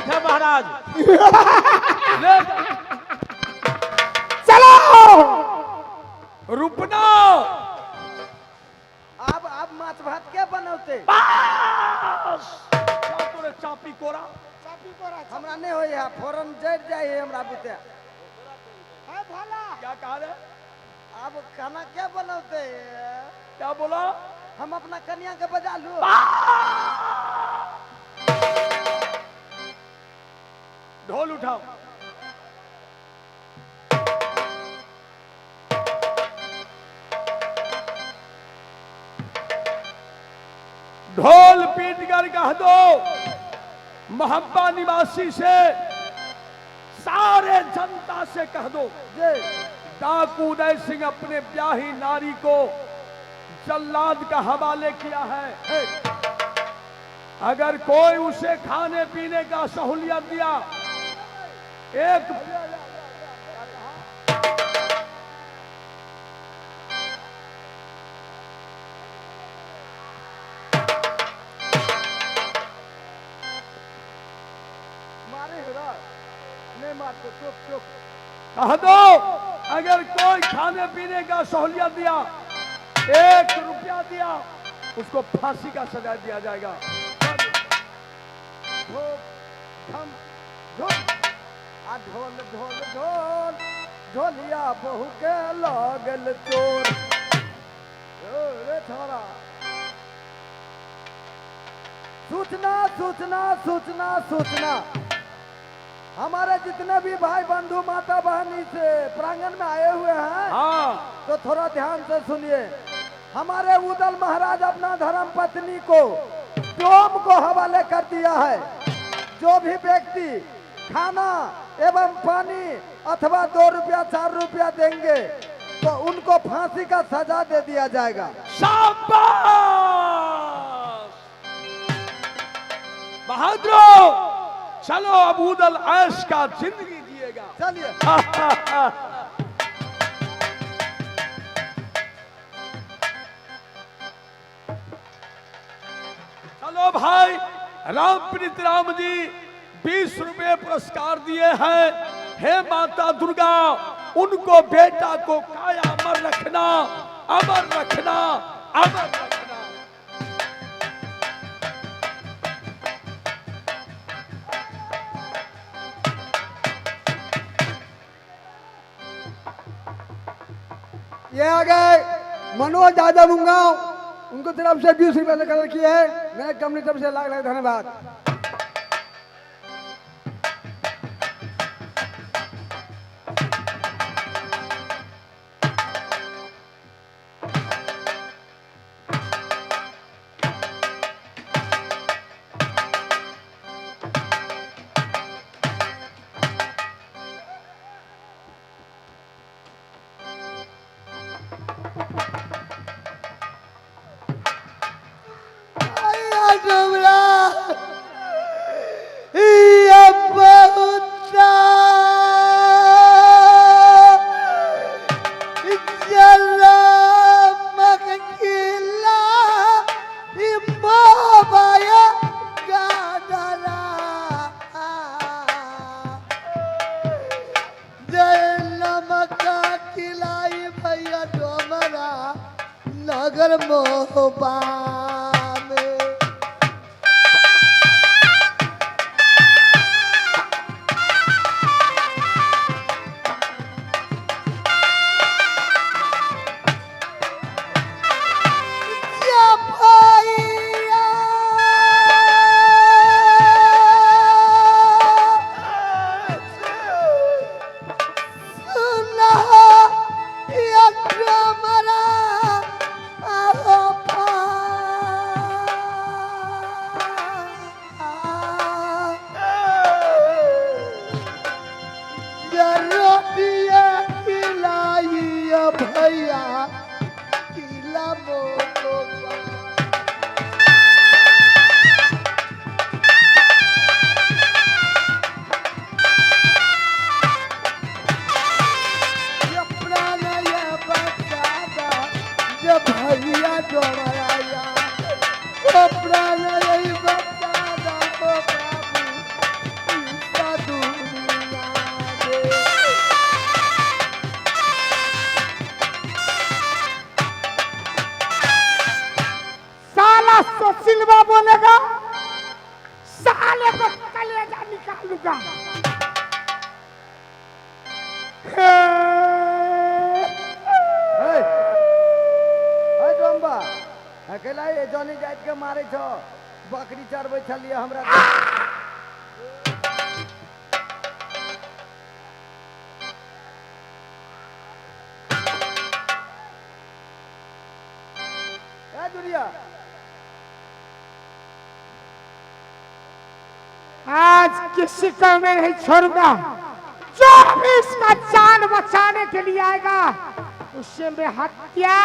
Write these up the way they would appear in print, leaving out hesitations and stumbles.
ठीक है महाराज। ले चलो रुपना। अब माछ भात क्या बनौते? बस क्या तोरे चापी कोरा हमरा नहीं होई है, फौरन जड़ जाए है हमरा बुते। है भला क्या कहा रे? अब खाना क्या बनौते? क्या बोला? हम अपना कन्या के बजा लू। ढोल उठाओ। ढोल पीट कर कह दो मोहब्बा निवासी से, सारे जनता से कह दो डाकू उदय सिंह अपने ब्याही नारी को जल्लाद का हवाले किया है। अगर कोई उसे खाने पीने का सहूलियत दिया, एक कह दो अगर कोई खाने पीने का सहूलियत दिया, 1 रुपया दिया, उसको फांसी का सजा दिया जाएगा। ढोल ढोल ढोल ढोलिया बहू के लागल चोर। रे छोरा, सूचना सूचना सूचना सूचना। हमारे जितने भी भाई बंधु माता बहनी से प्रांगण में आए हुए हैं, हाँ तो थोड़ा ध्यान से सुनिए। हमारे उदल महाराज अपना धर्म पत्नी को डोम को हवाले कर दिया है। जो भी व्यक्ति खाना एवं पानी अथवा 2 रुपया 4 रुपया देंगे तो उनको फांसी का सजा दे दिया जाएगा। शाबाश बहादुर, चलो अब उदल ऐश का जिंदगी जिएगा। चलिए चलो भाई, रामप्रीत राम जी 20 रुपए पुरस्कार दिए हैं। हे माता दुर्गा, उनको बेटा को काया अमर रखना, अमर रखना, अमर रखना। ये आ गए मनोज यादव मुंगाव, उनको तरफ से 20 रुपए से कदर किए हैं। मेरे कंपनी तरफ से लाख लाख धन्यवाद। नगर मोहबा में साला सिल्वा बोलेगा, साले को कलेजा निकालूंगा। डोम्बा अकेला ये जॉनी जाइत के मारे छो, बकरी चरबै छलिए हमरा। ए दुनिया आज किसी को मैं नहीं छोड़ूंगा। जो भी इसका जान बचाने के लिए आएगा उससे मैं हत्या।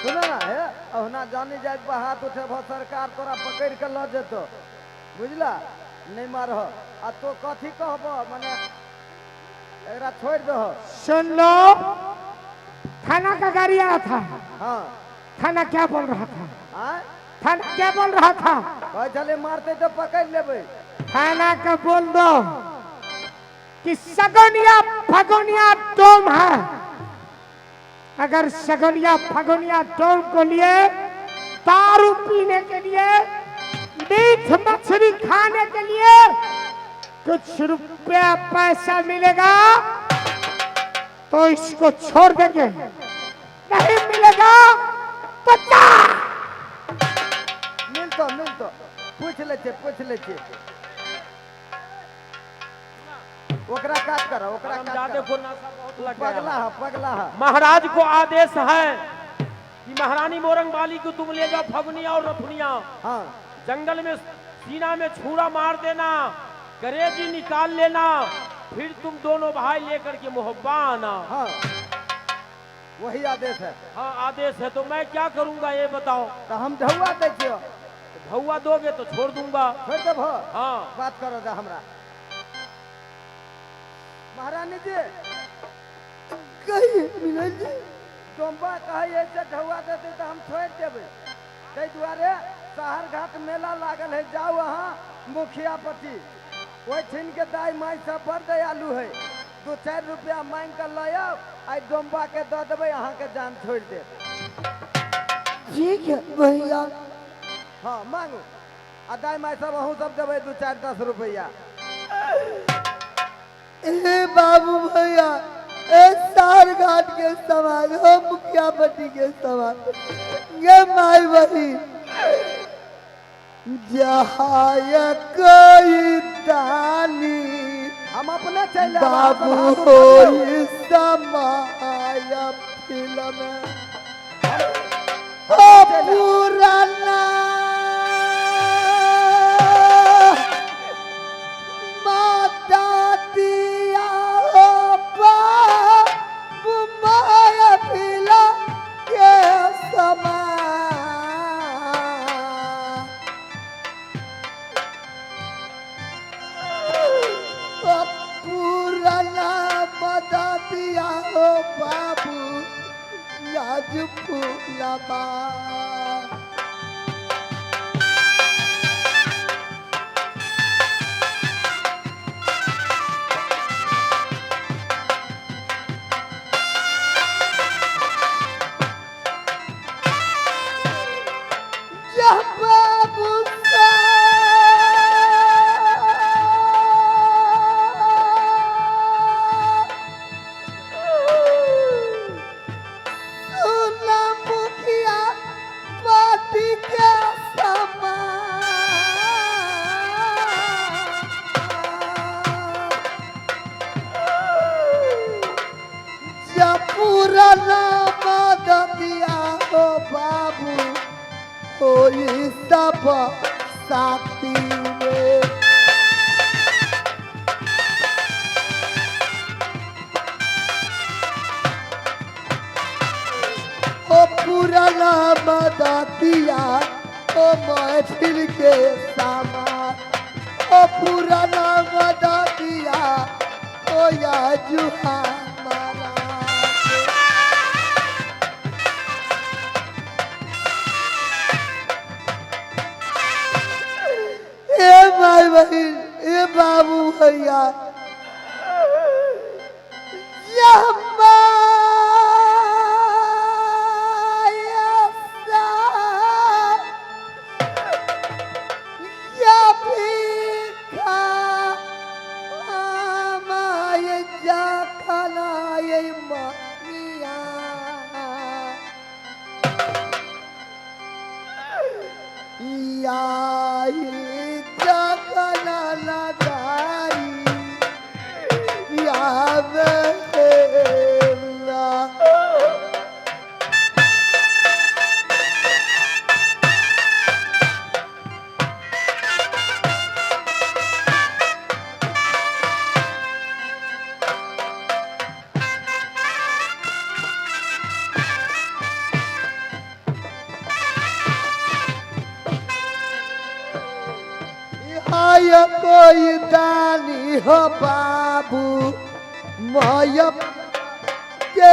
सुनो ना है अहुना जानी जाइत पर हाथ उठे सरकार तोरा पकड़ के ल जेतो, बुझला? नहीं मारह आ तो कथी कहब, माने एकरा छोड़ दहो। सुन लो, थाना का गाड़ी आया था। हाँ थाना क्या बोल रहा था? हाँ थाना क्या बोल रहा था? भाई चले मारते तो पकड़ लेबै। थाना का बोल दो कि सगुनिया फगुनिया डोम है। अगर सगुनिया फगुनिया डोम को लिए दारू पीने के लिए, मीठ मछली खाने के लिए कुछ रुपया पैसा मिलेगा तो इसको छोड़ देंगे, नहीं मिलेगा तो जा। मिलतो पूछ ले छे ओकरा काट कर, ओकरा काट कर। पगला है। महाराज को आदेश है कि महारानी मोरंग बाली को तुम ले जाओ फगुनिया और रथुनिया, हाँ जंगल में सीना में छुरा मार देना, करेजी निकाल लेना, फिर तुम दोनों भाई लेकर के मोहब्बा आना। हाँ वही आदेश है। हाँ आदेश है, तो मैं क्या करूंगा ये बताओ? तो हम ढौआ दे छियो। भौआ दोगे तो छोड़ दूंगा। छोड़ दे भो। हाँ बात करो जा हमरा। महारानी जी कही मिलन जी डोम्बा कहे ऐसे ढौआ देते तो हम छोड़ देवे। ताहि दुआरे शहर घाट मेला लागल है, जाओ वहाँ मुखिया पति वही छीन के दाई माई सब बड़ दयालु है, 2-4 रुपया मांग कर लो आई डोम्बा के दे देवे, अहाँ के जान छोड़ दे। ठीक है भैया। हाँ मांगू आ दाई माई सब अहूँ सब देवे 2-4-10 रुपया। ए बाबू भैया, ए सार घाट के सवाल हो, मुखिया पट्टी के सवाल, ये माई बही जहाँ कोई दानी हम अपने चल बाबू हो समाया फिल्म हो पुराना माता दिया हो बाबू माया फिल्म के समा पुराना माता दिया हो बाबू लाज फूलबा। सब साथी में ओ पुराना मदतिया ओ महफिल के सामान, ओ पुराना मदतिया ओ या जुहा मारा। ए भाई बहन, ए बाबू भैया, याही जगना नगारी यावे ना आय कोई दानी हो बाबू मायब के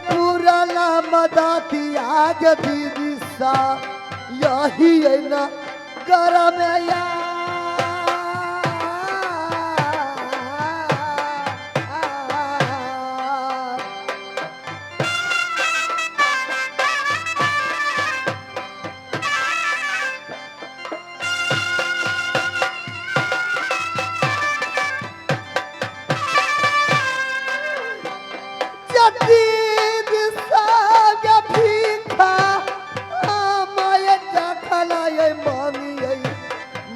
पुराना मदाती आज दीदी सा यही है ना गरम या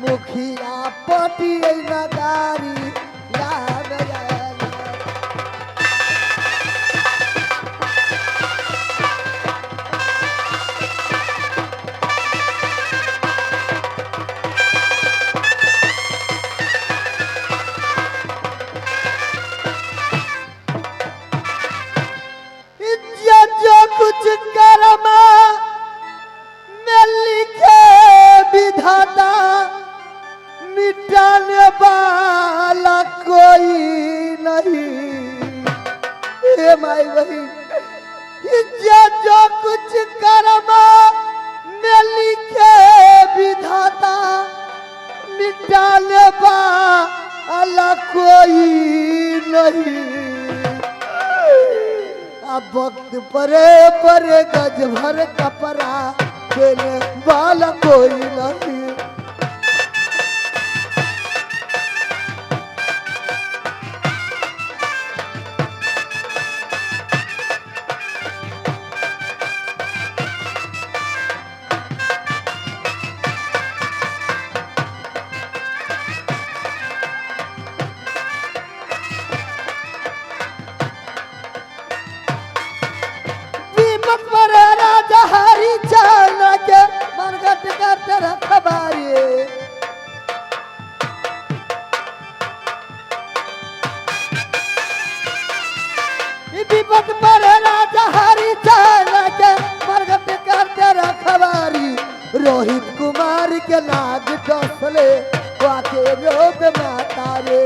मुखिया पटी नगारी याद जो कुछ करमा में लिखे विधाता मिटाने वाला कोई नहीं हे माई बहन जो कुछ कर्मा में लिखे विधाता मिटाने वाला कोई नहीं अब वक्त परे गज भर कपड़ा देने वाला कोई नहीं राजा हरी चाल के मनगट करते रखबारी विपत पर राजा हरी चाल के मनगट करते रखबारी रोहित कुमार के लाग डसले वाके रोग माता रे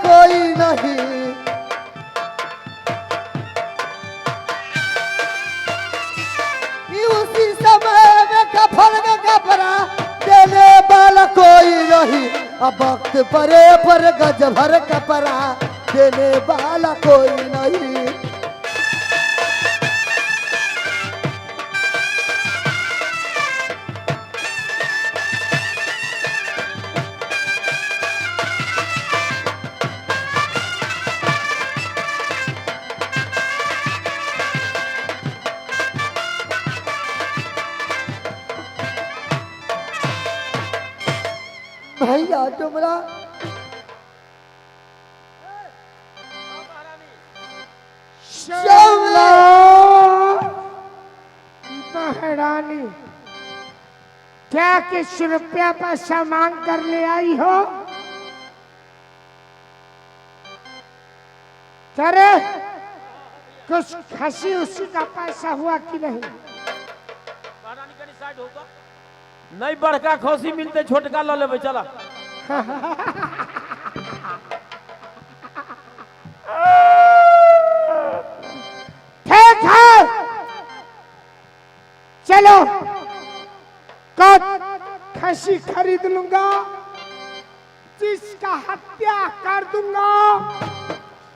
कोई नहीं उसी समय में कफन का कपड़ा देने वाला कोई नहीं अब वक्त पर गज भर कपड़ा देने वाला कोई नहीं भैया तुमरा महारानी क्या किस रुपया पैसा मांग कर ले आई हो? करे कुछ खसी उसी का पैसा हुआ कि नहीं? नहीं बड़का खसी मिलते छोटका ल लेबे चला। ठीक है, चलो कल खसी खरीद लूंगा, जिसका हत्या कर दूंगा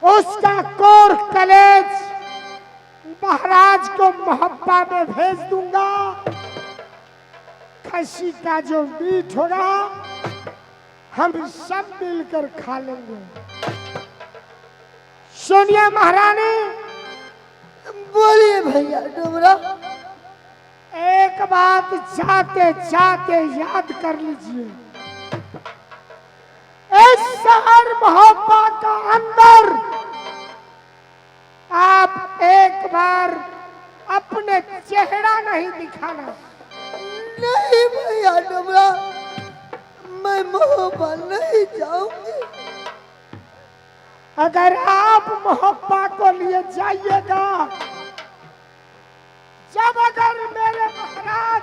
उसका कोर कलेज महाराज को मोहब्बा में भेज दूंगा। खसी का जो मीट होगा हम सब मिलकर खा लेंगे। सोनिया महारानी, बोलिए भैया डुमरा। एक बात जाते जाते याद कर लीजिए, इस शहर मोहब्बा का अंदर आप एक बार अपने चेहरा नहीं दिखाना। नहीं भैया डुमरा, मैं मोहब्बा नहीं जाऊंगी। अगर आप मोहब्बा को लिए जाइएगा, जब अगर मेरे महाराज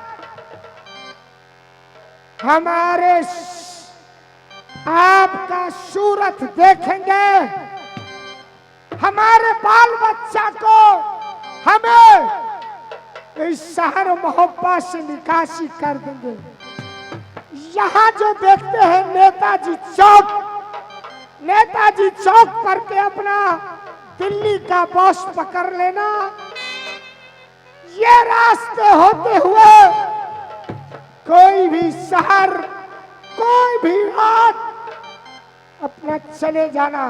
हमारे आपका सूरत देखेंगे, हमारे बाल बच्चा को हमें इस शहर मोहब्बा से निकासी कर देंगे। यहाँ जो देखते हैं नेताजी चौक, नेताजी चौक पर के अपना दिल्ली का बस पकड़ लेना, ये रास्ते होते हुए कोई भी शहर, कोई भी रात अपना चले जाना।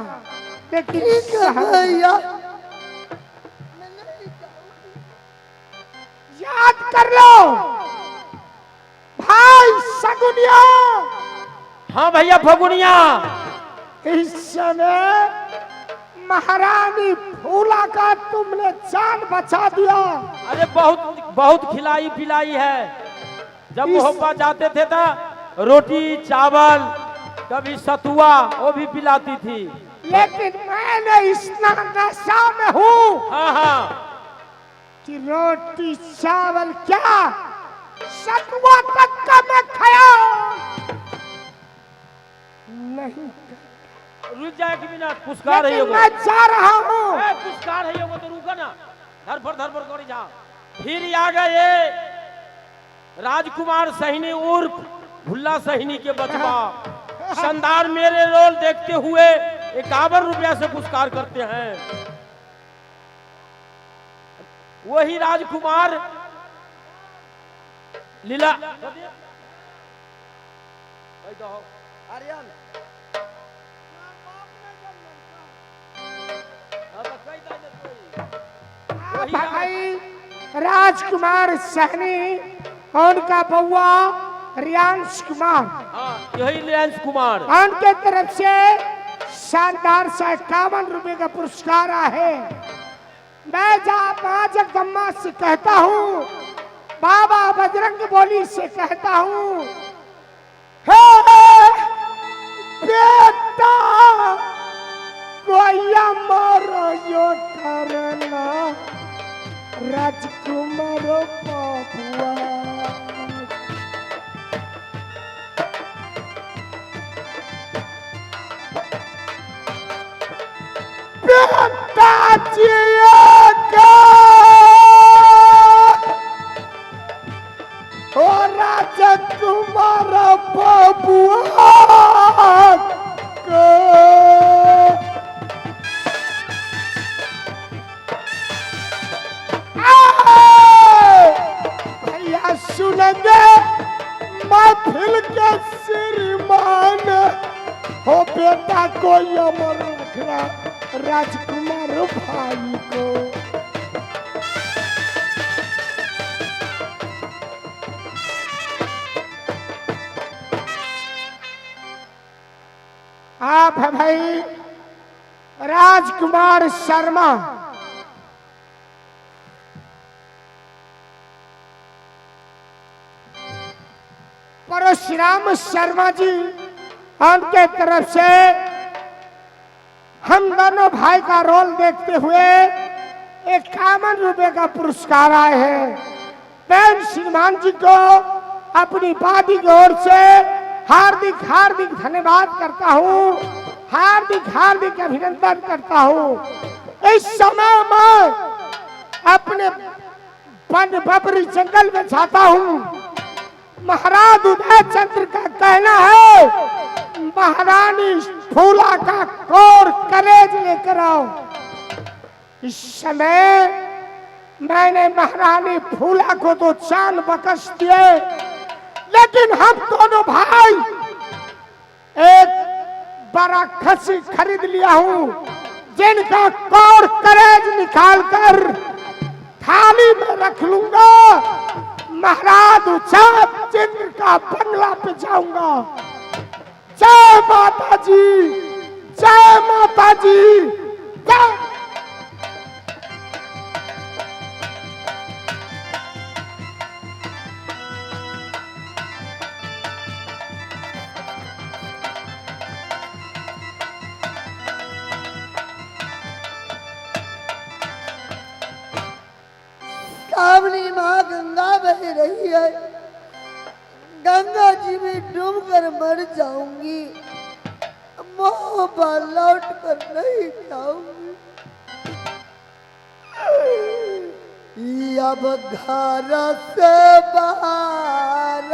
लेकिन ठीक है भैया, मैं नहीं जाऊंगी। याद कर लो भाई सगुनिया। हाँ भैया फगुनिया, इस समय महारानी फूला का तुमने जान बचा दिया। अरे बहुत बहुत खिलाई पिलाई है। जब मोहब्बा जाते थे तो रोटी चावल कभी सतुआ वो भी पिलाती थी। लेकिन मैंने इतना नशा में हूँ हाँ हाँ, कि रोटी चावल क्या सतुआ तक का मैं खाया नहीं। रुक जाए कि मिनट, पुरस्कार है लेकिन मैं जा रहा हूँ। पुरस्कार है योगो तो रुका ना, धरफर करी जा। फिर आ गए राजकुमार सैनी उर्फ भुल्ला सैनी के बचवा। शानदार मेरे रोल देखते हुए 51 रुपया से पुरस्कार करते हैं। वही राजकुमार लीला आर्यन भाई राजकुमार सहनी और उनका बउआ रियांश कुमार, यही रियांश कुमार, उनके तरफ से शानदार सा 51 रुपए का पुरस्कार है। मैं मां जगदम्बा से कहता हूँ, बाबा बजरंग बोली से कहता हूँ, बेटा कोया मारो यो करना राजकुमार बाबुआ। बेटा जिएगा ओ राजकुमार बाबुआ को। भैया सुनेंगे महफिल के श्रीमान हो, बेटा को अमर रखना राजकुमार भाई को। आप है भाई राजकुमार शर्मा। परशुराम शर्मा जी, उनके तरफ से हम दोनों भाई का रोल देखते हुए ₹51 का पुरस्कार आए हैं। मैं श्रीमान जी को अपनी पार्टी की ओर से हार्दिक हार्दिक धन्यवाद करता हूँ, हार्दिक हार्दिक अभिनंदन करता हूँ। इस समय मैं अपने वन बबरी जंगल में जाता हूँ। महाराज उदय चंद्र का कहना है, महारानी फूला का कोर कलेज लेकर आओ। इस समय मैंने महारानी फूला को तो चांद बकस दिए, लेकिन हम दोनों भाई एक बड़ा खसी खरीद लिया हूँ, जिनका कोर कलेज निकालकर थाली में रख लूंगा। महाराज उदय चंद्र का बंगला पे जाऊंगा। जय माता जी, जय माता जी, जय। कामनी माँ गंगा बह रही है, गंगा जी में डूब कर मर जाऊंगी, मोहब्बत लौट कर नहीं जाऊंगी। अब घर से बाहर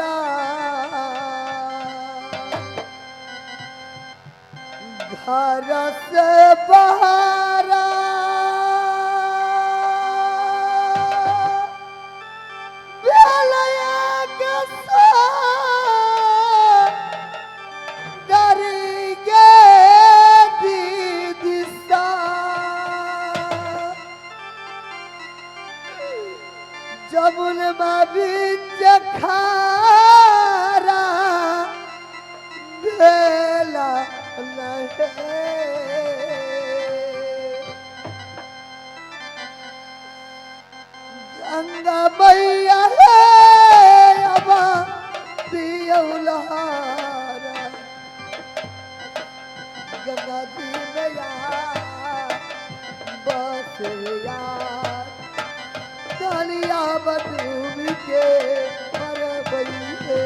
घर से बाहर जमुन बीच खारा बेला गंगा मैया है अब पियौलहारा, गंगा जी मैया बस यार कालिया बटूब के मर गई है।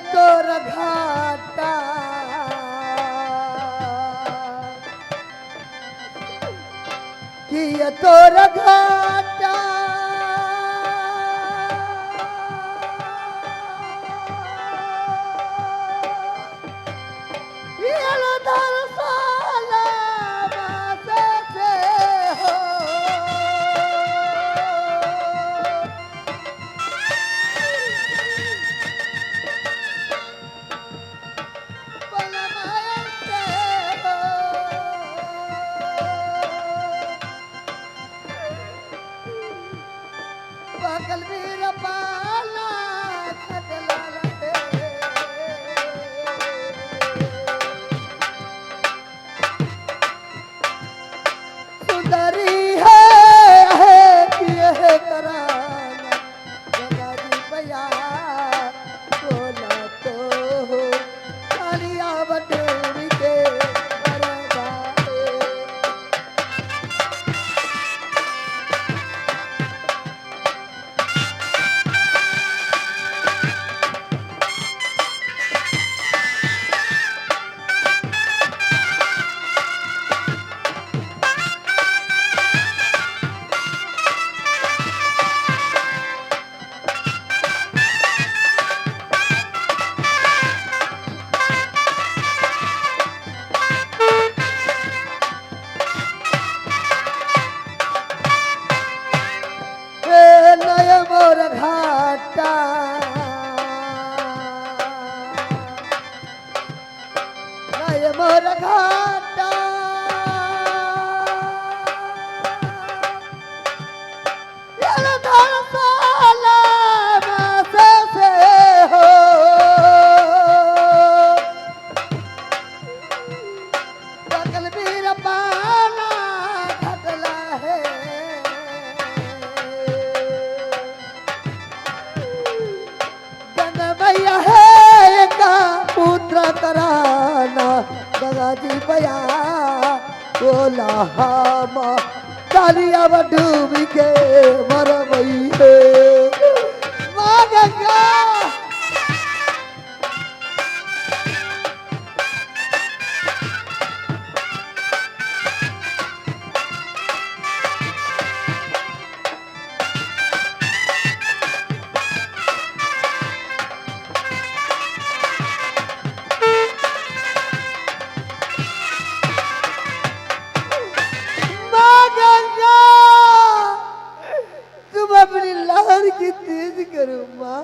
तोर घाटा किया तोर घाटा आए मोर घाटा ये धरसाला में से हो बगल वीर पाना घटला है गंगा मैया है का पुत्र कराना गंगाजी भैया बोला हम कालिया डूब के मर गई है माँ गंगा की तेज करो माँ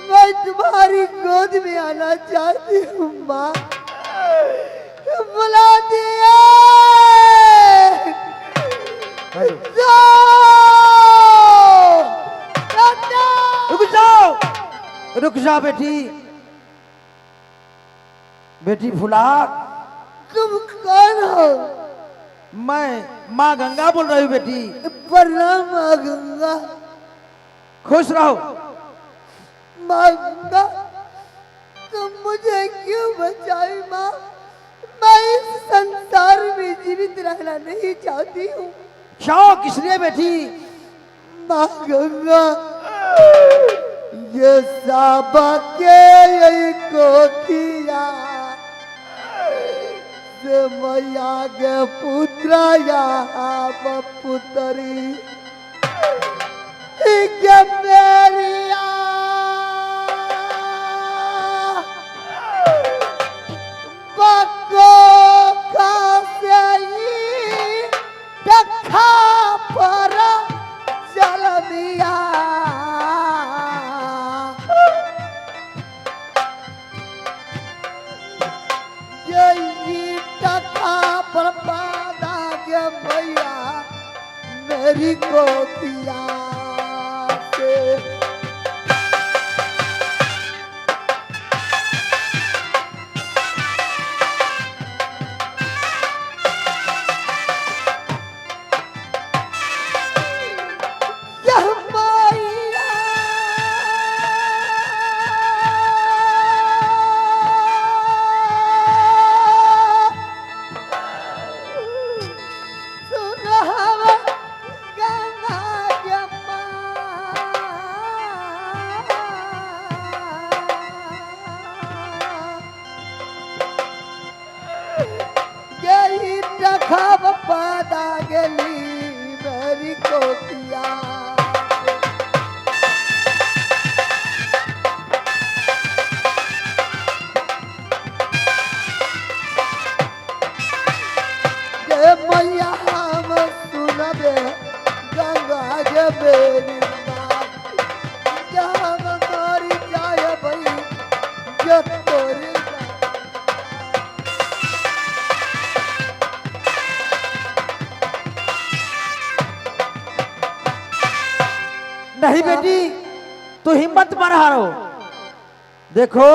मैं तुम्हारी गोद में आना चाहती हूँ माँ बुला दिया रुक जाओ बेटी बेटी फुलाक तुम कौन हो मैं माँ गंगा बोल रही हूँ बेटी प्रणाम माँ गंगा खुश रहो माँ गंगा तुम मुझे क्यों बचाई माँ मैं इस संसार में जीवित रहना नहीं चाहती हूँ क्यों किस लिए बेटी माँ गंगा ये साबा के यही को किया से मैया के पुत्र या पुत्री के मेरिया बको का डखा पर चल दिया यही डखा पर बाधा के भैया मेरी को दिया खब पादा गेली मेरी कोतिया जे मैया हम सुनबे गंगा जे मेरी बात जहाँ मारी जाए भाई जो तोरी नहीं बेटी तू हिम्मत मत हारो देखो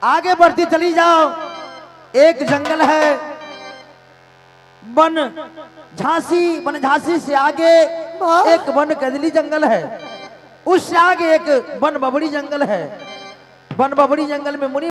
आगे बढ़ती चली जाओ एक जंगल है वन झांसी से आगे एक वन कदली जंगल है उससे आगे एक वन बबड़ी जंगल है वन बबड़ी जंगल में मुनि